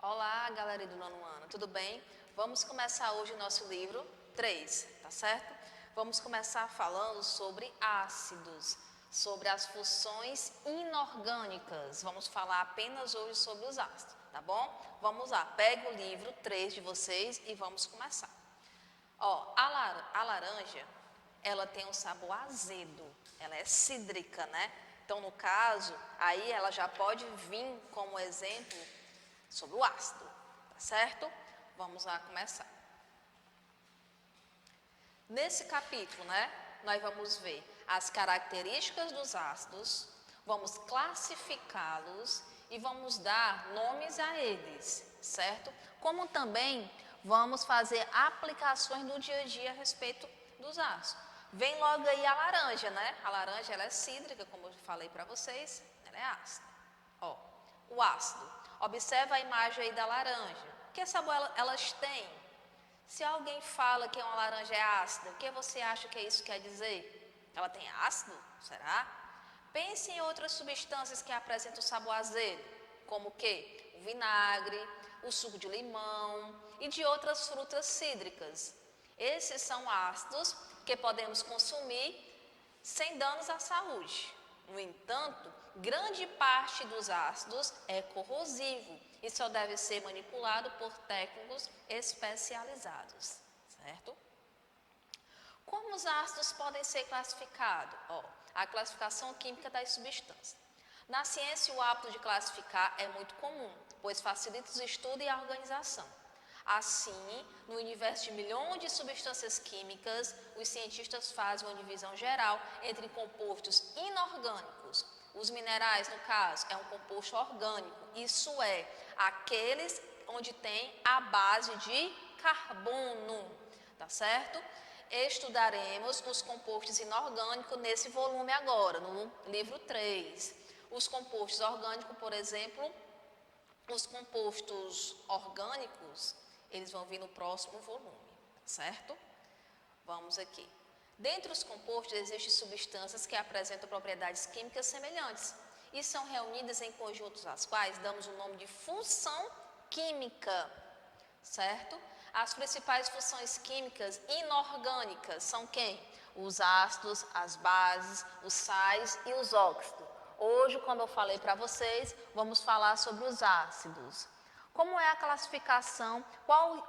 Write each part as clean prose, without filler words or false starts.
Olá, galera do nono ano, tudo bem? Vamos começar hoje o nosso livro 3, tá certo? Vamos começar falando sobre ácidos, sobre as funções inorgânicas. Vamos falar apenas hoje sobre os ácidos, tá bom? Vamos lá, pega o livro 3 de vocês e vamos começar. Ó, a laranja, ela tem um sabor azedo, ela é cítrica, né? Então, no caso, aí ela já pode vir como exemplo sobre o ácido, tá certo? Vamos lá começar. Nesse capítulo, né, nós vamos ver as características dos ácidos, vamos classificá-los e vamos dar nomes a eles, certo? Como também vamos fazer aplicações no dia a dia a respeito dos ácidos. Vem logo aí a laranja, né? A laranja ela é cítrica, como eu falei para vocês, ela é ácida. Ó, o ácido. Observa a imagem aí da laranja. Que sabor elas têm? Se alguém fala que uma laranja é ácida, o que você acha que isso quer dizer? Ela tem ácido? Será? Pense em outras substâncias que apresentam sabor azedo, como o quê? O vinagre, o suco de limão e de outras frutas cítricas. Esses são ácidos que podemos consumir sem danos à saúde. No entanto, grande parte dos ácidos é corrosivo e só deve ser manipulado por técnicos especializados, certo? Como os ácidos podem ser classificados? A classificação química das substâncias. Na ciência, o hábito de classificar é muito comum, pois facilita os estudos e a organização. Assim, no universo de milhões de substâncias químicas, os cientistas fazem uma divisão geral entre compostos inorgânicos. Os minerais, no caso, é um composto orgânico, isso é, aqueles onde tem a base de carbono, tá certo? Estudaremos os compostos inorgânicos nesse volume agora, no livro 3. Os compostos orgânicos, por exemplo, os compostos orgânicos, eles vão vir no próximo volume, certo? Vamos aqui. Dentre os compostos, existem substâncias que apresentam propriedades químicas semelhantes e são reunidas em conjuntos às quais damos o nome de função química, certo? As principais funções químicas inorgânicas são quem? Os ácidos, as bases, os sais e os óxidos. Hoje, como eu falei para vocês, vamos falar sobre os ácidos. Como é a classificação?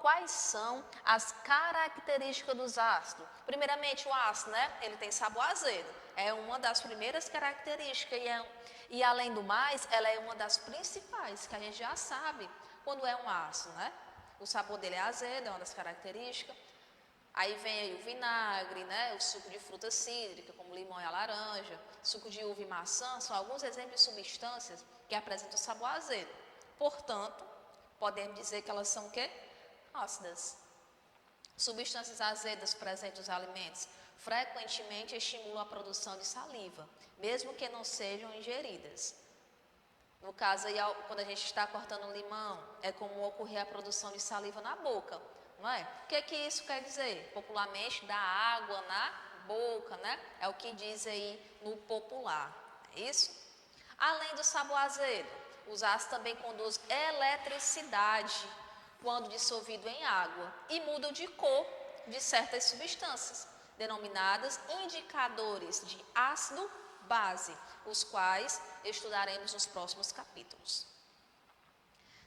Quais são as características dos ácidos? Primeiramente, o ácido, né? Ele tem sabor azedo. É uma das primeiras características e além do mais, ela é uma das principais, que a gente já sabe quando é um ácido, né? O sabor dele é azedo, é uma das características. Aí vem aí o vinagre, né? O suco de fruta cítrica, como limão e a laranja, suco de uva e maçã, são alguns exemplos de substâncias que apresentam sabor azedo. Portanto, podemos dizer que elas são o quê? Ácidas. Substâncias azedas presentes nos alimentos frequentemente estimulam a produção de saliva, mesmo que não sejam ingeridas. No caso aí, quando a gente está cortando limão, é comum ocorrer a produção de saliva na boca, não é? O que isso quer dizer? Popularmente, dá água na boca, né? É o que diz aí no popular, é isso? Além do sabor azedo, os ácidos também conduzem eletricidade quando dissolvido em água e mudam de cor de certas substâncias, denominadas indicadores de ácido base, os quais estudaremos nos próximos capítulos.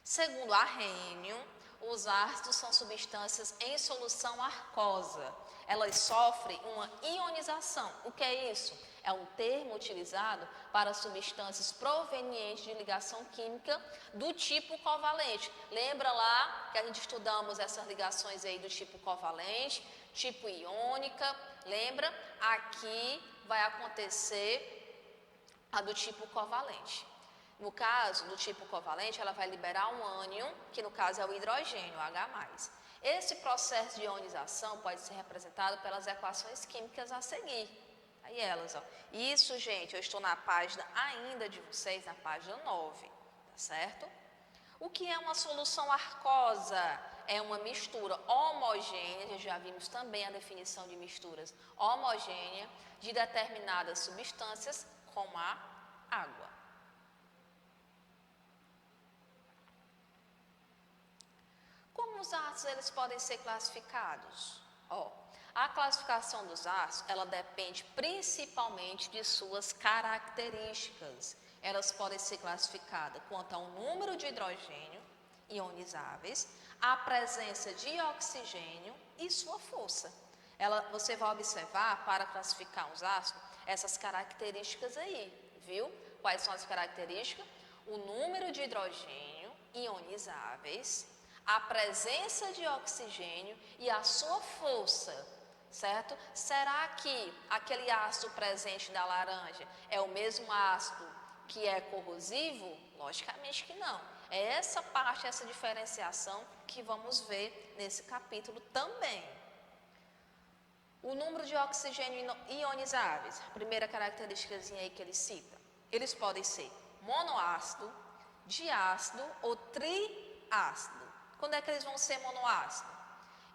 Segundo Arrhenius, os ácidos são substâncias em solução aquosa. Elas sofrem uma ionização. O que é isso? É um termo utilizado para substâncias provenientes de ligação química do tipo covalente. Lembra lá que a gente estudamos essas ligações aí do tipo covalente, tipo iônica? Lembra? Aqui vai acontecer a do tipo covalente. No caso do tipo covalente, ela vai liberar um ânion, que no caso é o hidrogênio, H+. Esse processo de ionização pode ser representado pelas equações químicas a seguir. Aí elas, ó. Isso, gente, eu estou na página ainda de vocês, na página 9, tá certo? O que é uma solução aquosa? É uma mistura homogênea, já vimos também a definição de misturas homogênea de determinadas substâncias, como a água. os ácidos eles podem ser classificados? Ó, a classificação dos ácidos, ela depende principalmente de suas características. Elas podem ser classificadas quanto ao número de hidrogênio ionizáveis, a presença de oxigênio e sua força. Você vai observar, para classificar os ácidos, essas características aí, viu? Quais são as características? O número de hidrogênio ionizáveis, a presença de oxigênio e a sua força, certo? Será que aquele ácido presente da laranja é o mesmo ácido que é corrosivo? Logicamente que não. É essa parte, essa diferenciação que vamos ver nesse capítulo também. O número de oxigênio ionizáveis, a primeira característica aí que ele cita, eles podem ser monoácido, diácido ou triácido. Quando é que eles vão ser monoácido?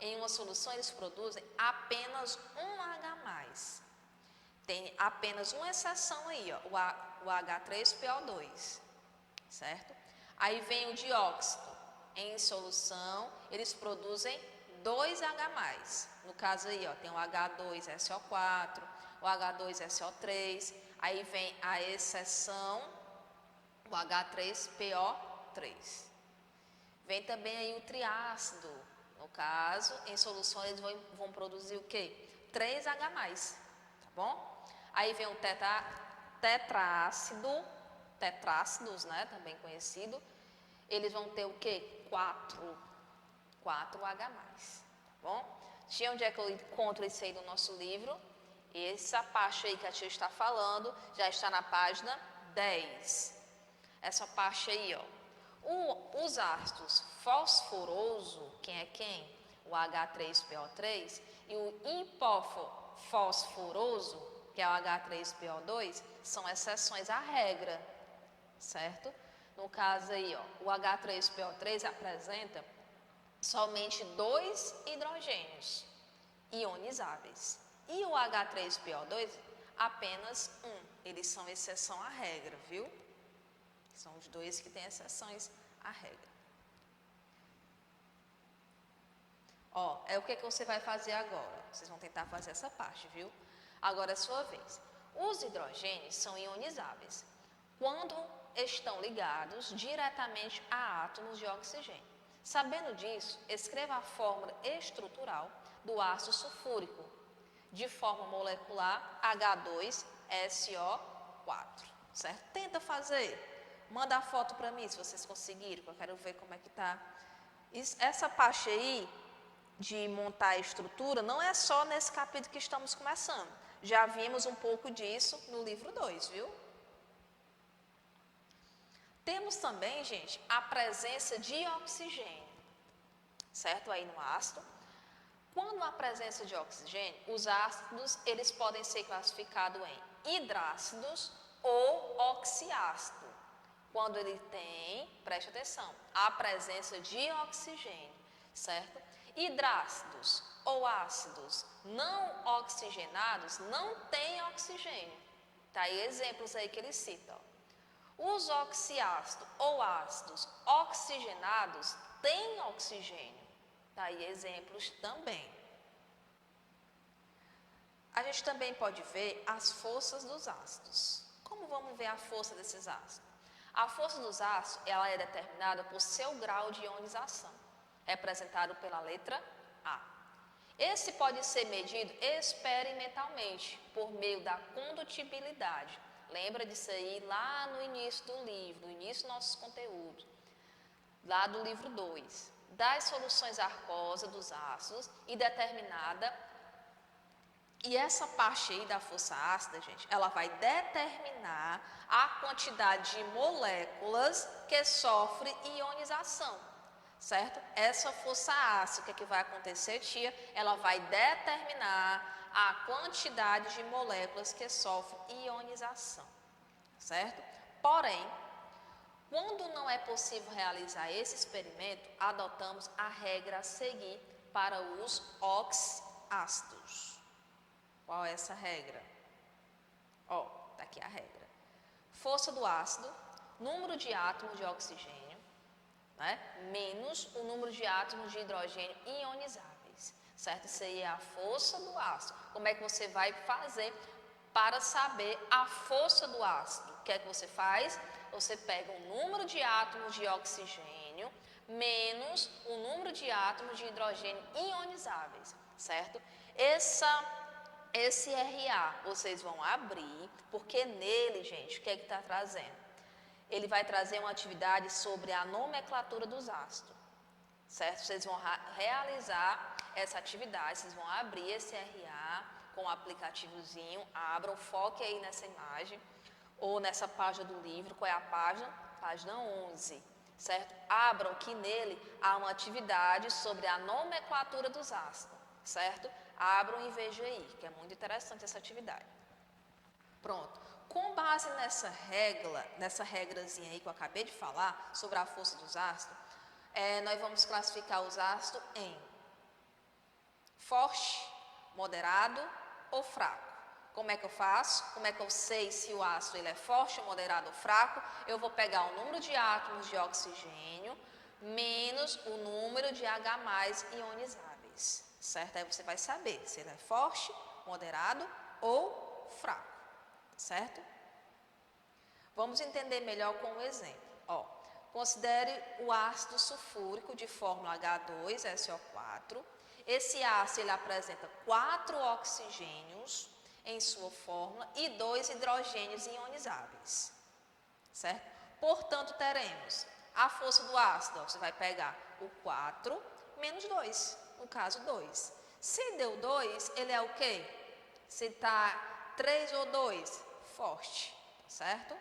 Em uma solução eles produzem apenas um H+. Tem apenas uma exceção aí, ó, o H3PO2, certo? Aí vem o dióxido. Em solução, eles produzem 2H+. No caso aí, ó, tem o H2SO4, o H2SO3, aí vem a exceção, o H3PO3. Vem também aí o triácido. No caso, em solução, eles vão produzir o quê? 3H+, tá bom? Aí vem o tetrácidos, né, também conhecido. Eles vão ter o quê? 4H+, tá bom? Tia, onde é que eu encontro isso aí no nosso livro? Essa parte aí que a tia está falando já está na página 10. Essa parte aí, ó. Os ácidos fosforoso, quem é quem? O H3PO3, e o hipofosforoso, que é o H3PO2, são exceções à regra, certo? No caso aí, ó, o H3PO3 apresenta somente 2 hidrogênios ionizáveis. E o H3PO2, apenas 1. Eles são exceção à regra, viu? São os dois que têm exceções à regra. Ó, é o que você vai fazer agora. Vocês vão tentar fazer essa parte, viu? Agora é a sua vez. Os hidrogênios são ionizáveis quando estão ligados diretamente a átomos de oxigênio. Sabendo disso, escreva a fórmula estrutural do ácido sulfúrico, de forma molecular H2SO4, certo? Tenta fazer. Manda a foto para mim, se vocês conseguirem, que eu quero ver como é que tá. Essa parte aí de montar a estrutura não é só nesse capítulo que estamos começando. Já vimos um pouco disso no livro 2, viu? Temos também, gente, a presença de oxigênio, certo? Aí no ácido. Quando há presença de oxigênio, os ácidos, eles podem ser classificados em hidrácidos ou oxiácido. Quando ele tem, preste atenção, a presença de oxigênio, certo? Hidrácidos ou ácidos não oxigenados não têm oxigênio. Tá aí exemplos aí que ele cita, ó. Os oxiácidos ou ácidos oxigenados têm oxigênio. Tá aí exemplos também. A gente também pode ver as forças dos ácidos. Como vamos ver a força desses ácidos? A força dos ácidos, ela é determinada por seu grau de ionização, representado pela letra A. Esse pode ser medido experimentalmente por meio da condutibilidade. Lembra disso aí lá no início do livro, no início dos nossos conteúdos, lá do livro 2, das soluções aquosas dos ácidos e determinada. E essa parte aí da força ácida, gente, ela vai determinar a quantidade de moléculas que sofre ionização, certo? Essa força ácida, o que vai acontecer, tia? Ela vai determinar a quantidade de moléculas que sofrem ionização, certo? Porém, quando não é possível realizar esse experimento, adotamos a regra a seguir para os oxácidos. Qual é essa regra? Ó, tá aqui a regra. Força do ácido, número de átomos de oxigênio, né? Menos o número de átomos de hidrogênio ionizáveis, certo? Isso aí é a força do ácido. Como é que você vai fazer para saber a força do ácido? O que é que você faz? Você pega o número de átomos de oxigênio menos o número de átomos de hidrogênio ionizáveis, certo? Esse RA vocês vão abrir, porque nele, gente, o que é que está trazendo? Ele vai trazer uma atividade sobre a nomenclatura dos ácidos, certo? Vocês vão realizar essa atividade, vocês vão abrir esse RA com o aplicativozinho, abram, foque aí nessa imagem ou nessa página do livro. Qual é a página? Página 11, certo? Abram que nele há uma atividade sobre a nomenclatura dos ácidos, certo? Abram e vejam aí, que é muito interessante essa atividade. Pronto. Com base nessa regrazinha aí que eu acabei de falar, sobre a força dos ácidos, nós vamos classificar os ácidos em forte, moderado ou fraco. Como é que eu faço? Como é que eu sei se o ácido ele é forte, moderado ou fraco? Eu vou pegar o número de átomos de oxigênio menos o número de H+ ionizáveis, certo? Aí você vai saber se ele é forte, moderado ou fraco, certo? Vamos entender melhor com um exemplo. Ó, considere o ácido sulfúrico de fórmula H2SO4. Esse ácido ele apresenta 4 oxigênios em sua fórmula e 2 hidrogênios ionizáveis, certo? Portanto, teremos a força do ácido, você vai pegar o 4 menos 2, no caso 2. Se deu 2, ele é o quê? Se está 3 ou 2, forte, certo?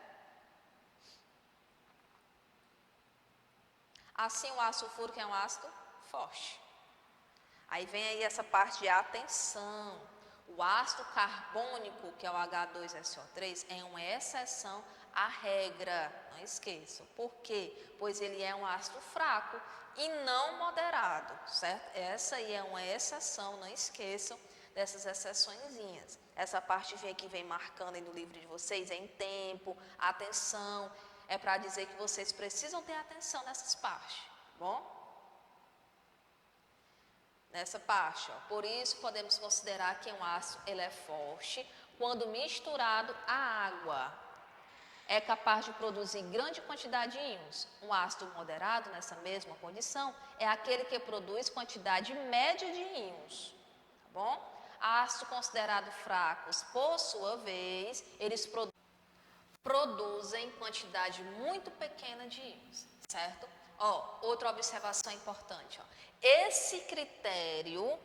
Assim, o ácido sulfúrico é um ácido forte. Aí vem aí essa parte de atenção. O ácido carbônico, que é o H2SO3, é uma exceção à regra. Não esqueçam. Por quê? Pois ele é um ácido fraco e não moderado, certo? Essa aí é uma exceção, não esqueçam dessas exceçõezinhas. Essa parte que vem marcando aí no livro de vocês é em tempo, atenção. É para dizer que vocês precisam ter atenção nessas partes, bom? Nessa parte, ó. Por isso podemos considerar que um ácido ele é forte quando misturado à água. É capaz de produzir grande quantidade de íons. Um ácido moderado, nessa mesma condição, é aquele que produz quantidade média de íons, tá bom? Ácidos considerados fracos, por sua vez, eles produzem quantidade muito pequena de íons, certo? Ó, outra observação importante, ó. Esse critério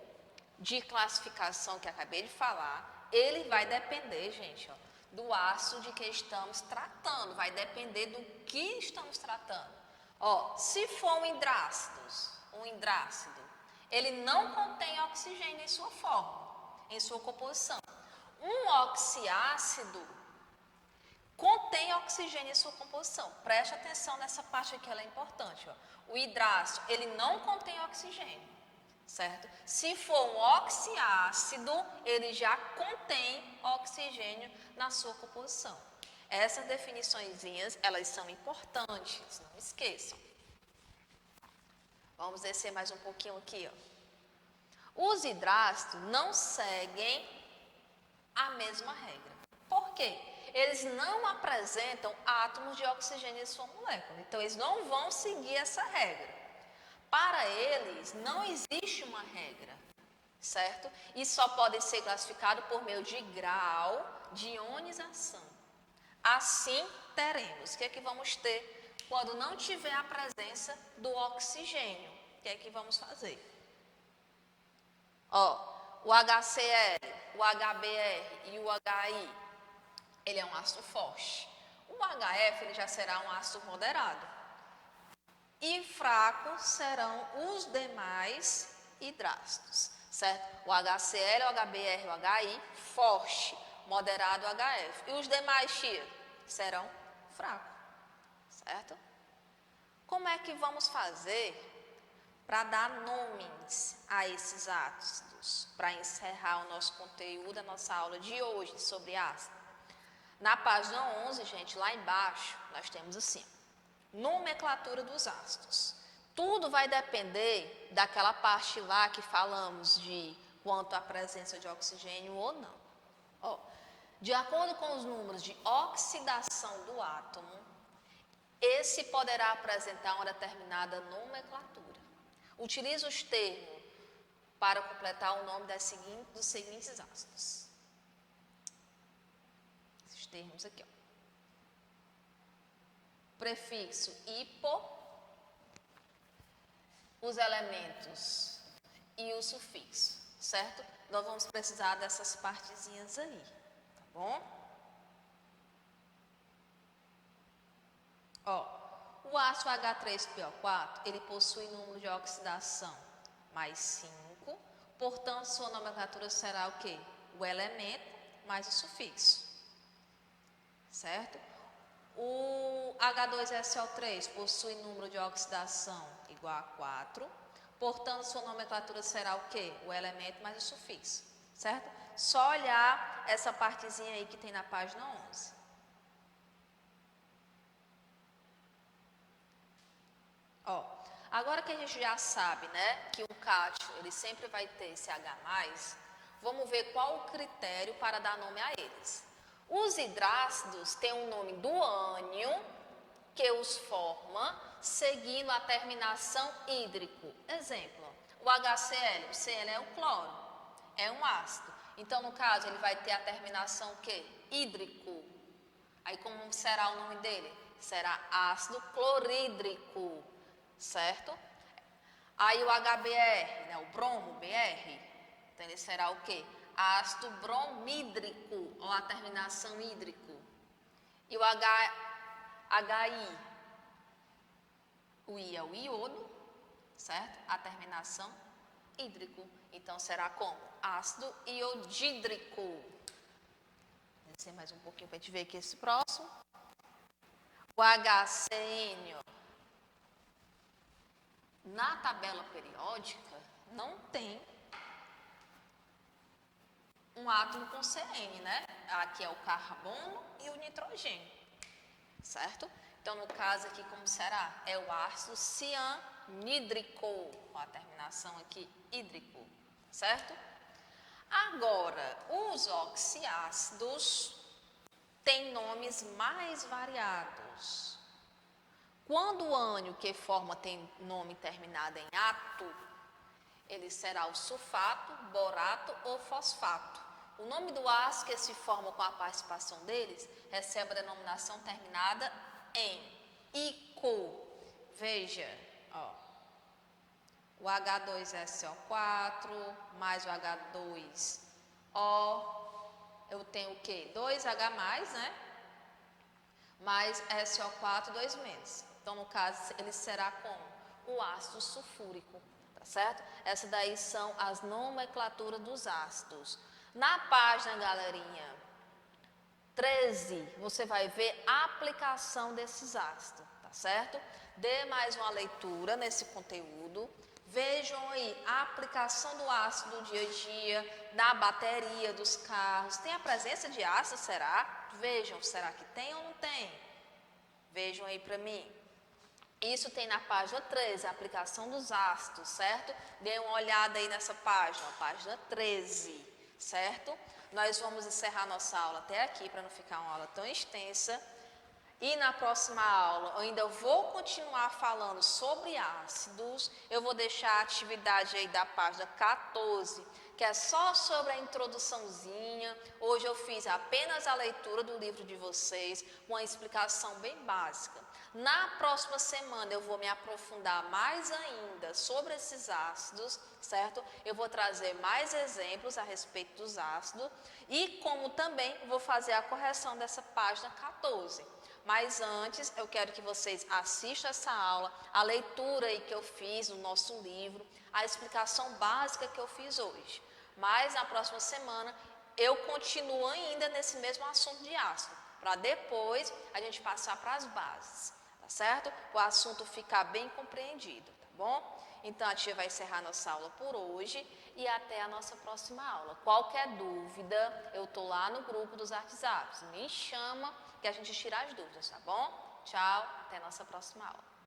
de classificação que acabei de falar, ele vai depender, gente, ó, do ácido de que estamos tratando, vai depender do que estamos tratando. Ó, se for um hidrácido, ele não contém oxigênio em sua fórmula, em sua composição. Um oxiácido contém oxigênio em sua composição. Preste atenção nessa parte aqui, ela é importante. Ó. O hidrácido, ele não contém oxigênio, certo? Se for um oxiácido, ele já contém oxigênio na sua composição. Essas definiçõezinhas, elas são importantes, não esqueçam. Vamos descer mais um pouquinho aqui, ó. Os hidrácidos não seguem a mesma regra. Por quê? Eles não apresentam átomos de oxigênio em sua molécula. Então, eles não vão seguir essa regra. Para eles, não existe uma regra, certo? E só podem ser classificados por meio de grau de ionização. Assim, teremos. O que é que vamos ter quando não tiver a presença do oxigênio? O que é que vamos fazer? Ó, o HCl, o HBr e o HI, ele é um ácido forte. O HF ele já será um ácido moderado. E fracos serão os demais hidrácidos, certo? O HCl, o HBr e o HI, forte, moderado o HF. E os demais, tia, serão fracos, certo? Como é que vamos fazer para dar nomes a esses ácidos, para encerrar o nosso conteúdo, a nossa aula de hoje sobre ácido? Na página 11, gente, lá embaixo, nós temos assim, nomenclatura dos ácidos. Tudo vai depender daquela parte lá que falamos de quanto à presença de oxigênio ou não. Ó, de acordo com os números de oxidação do átomo, esse poderá apresentar uma determinada nomenclatura. Utilize os termos para completar o nome dos seguintes ácidos. Esses termos aqui, ó. Prefixo hipo, os elementos e o sufixo, certo? Nós vamos precisar dessas partezinhas aí, tá bom? Ó, o ácido H3PO4, ele possui número de oxidação mais 5, portanto, sua nomenclatura será o quê? O elemento mais o sufixo, certo? O H2SO3 possui número de oxidação igual a 4, portanto, sua nomenclatura será o quê? O elemento mais o sufixo, certo? Só olhar essa partezinha aí que tem na página 11. Ó, agora que a gente já sabe, né, que o cátion, ele sempre vai ter esse H+, vamos ver qual o critério para dar nome a eles. Os hidrácidos têm o nome do ânion que os forma, seguindo a terminação hídrico. Exemplo, o HCl, o Cl é o cloro, é um ácido. Então, no caso, ele vai ter a terminação o quê? Hídrico. Aí, como será o nome dele? Será ácido clorídrico, certo? Aí, o HBr, né, o bromo, BR, então ele será o quê? Ácido bromídrico, ou a terminação hídrico. E o HI, o I é o iodo, certo? A terminação hídrico. Então, será como? Ácido iodídrico. Vou descer mais um pouquinho para a gente ver aqui esse próximo. O HCN, na tabela periódica, não tem um átomo com CN, né? Aqui é o carbono e o nitrogênio, certo? Então, no caso aqui, como será? É o ácido cianídrico, com a terminação aqui, hídrico, certo? Agora, os oxiácidos têm nomes mais variados. Quando o ânion que forma tem nome terminado em ato, ele será o sulfato, borato ou fosfato. O nome do ácido que se forma com a participação deles recebe a denominação terminada em ico. Veja, ó, o H2SO4 mais o H2O, eu tenho o quê? 2H+, né? Mais SO4, 2 menos. Então, no caso, ele será como? O ácido sulfúrico, tá certo? Essas daí são as nomenclaturas dos ácidos. Na página, galerinha, 13, você vai ver a aplicação desses ácidos, tá certo? Dê mais uma leitura nesse conteúdo. Vejam aí a aplicação do ácido no dia a dia, na bateria dos carros. Tem a presença de ácido, será? Vejam, será que tem ou não tem? Vejam aí para mim. Isso tem na página 13, a aplicação dos ácidos, certo? Dê uma olhada aí nessa página 13, certo? Nós vamos encerrar nossa aula até aqui, para não ficar uma aula tão extensa. E na próxima aula, eu ainda vou continuar falando sobre ácidos. Eu vou deixar a atividade aí da página 14, que é só sobre a introduçãozinha. Hoje eu fiz apenas a leitura do livro de vocês, com uma explicação bem básica. Na próxima semana eu vou me aprofundar mais ainda sobre esses ácidos, certo? Eu vou trazer mais exemplos a respeito dos ácidos e como também vou fazer a correção dessa página 14. Mas antes, eu quero que vocês assistam essa aula, a leitura aí que eu fiz no nosso livro, a explicação básica que eu fiz hoje. Mas na próxima semana, eu continuo ainda nesse mesmo assunto de ácido, para depois a gente passar para as bases, tá certo? O assunto ficar bem compreendido, tá bom? Então, a tia vai encerrar nossa aula por hoje e até a nossa próxima aula. Qualquer dúvida, eu tô lá no grupo dos WhatsApps. Me chama que a gente tira as dúvidas, tá bom? Tchau, até a nossa próxima aula.